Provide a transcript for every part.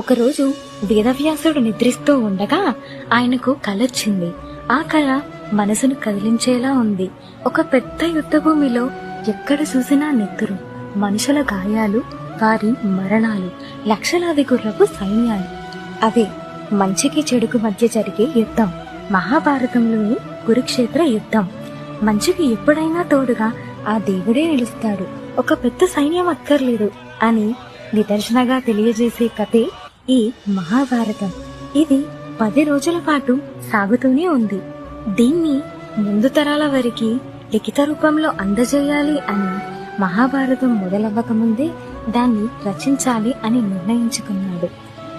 ఒకరోజు వేదవ్యాసుడు నిద్రిస్తూ ఉండగా ఆయనకు కలొచ్చింది. ఆ కళ మనసును కదిలించేలా ఉంది. ఒక పెద్ద యుద్ధభూమిలో ఎక్కడ చూసినా నెత్తురు, మనుషుల గాయాలు, వారి మరణాలు, లక్షలాది గుర్రపు సైన్యాలు. అదే మంచికి చెడుకు మధ్య జరిగే యుద్ధం, మహాభారతంలోని కురుక్షేత్ర యుద్ధం. మంచికి ఎప్పుడైనా తోడుగా ఆ దేవుడే నిలుస్తాడు, ఒక పెద్ద సైన్యం అక్కర్లేదు అని నిదర్శనగా తెలియజేసే కథే ఈ మహాభారతం. ఇది 10 రోజుల పాటు సాగుతూనే ఉంది. దీన్ని ముందు తరాల వారికి లిఖిత రూపంలో అందజేయాలి అని మహాభారతం మొదలవ్వకముందే దాన్ని రచించాలి అని నిర్ణయించుకున్నాడు.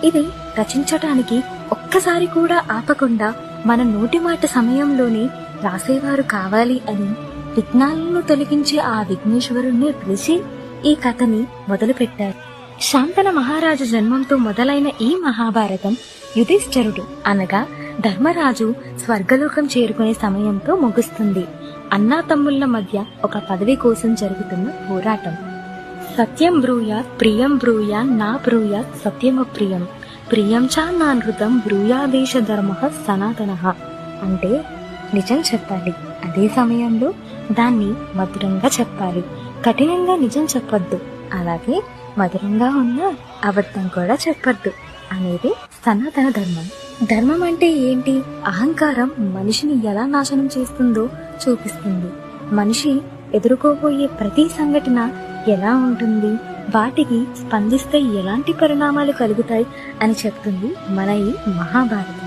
ఇది రచించటానికి ఒక్కసారి కూడా ఆపకుండా మన నోటి మాట సమయంలోనే రాసేవారు కావాలి అని విఘ్నాలను తొలగించే ఆ విఘ్నేశ్వరుణ్ణి పిలిచి ఈ కథని మొదలుపెట్టారు. శాంతన మహారాజు జన్మంతో మొదలైన ఈ మహాభారతం యుధిష్ఠిరుడు అనగా ధర్మరాజు స్వర్గలోకం చేరుకునే సమయంతో ముగుస్తుంది. అన్నా తమ్ముళ్ల మధ్య ఒక పదవి కోసం జరుగుతున్న పోరాటం. సత్యం బ్రూయాత్ ప్రియం బ్రూయాన్ నా బ్రూయాత్ సత్యమప్రియం ప్రియం చా నానృతం బ్రూయాదేశ ధర్మ సనాతన. అంటే నిజం చెప్పాలి, అదే సమయంలో దాన్ని మధురంగా చెప్పాలి. కఠినంగా నిజం చెప్పొద్దు, అలాగే మధురంగా ఉన్న అబద్ధం కూడా చెప్పొద్దు అనేది సనాతన ధర్మం. ధర్మం అంటే ఏంటి? అహంకారం మనిషిని ఎలా నాశనం చేస్తుందో చూపిస్తుంది. మనిషి ఎదుర్కోబోయే ప్రతి సంఘటన ఎలా ఉంటుంది, వాటికి స్పందిస్తే ఎలాంటి పరిణామాలు కలుగుతాయి అని చెప్తుంది మన ఈ మహాభారతం.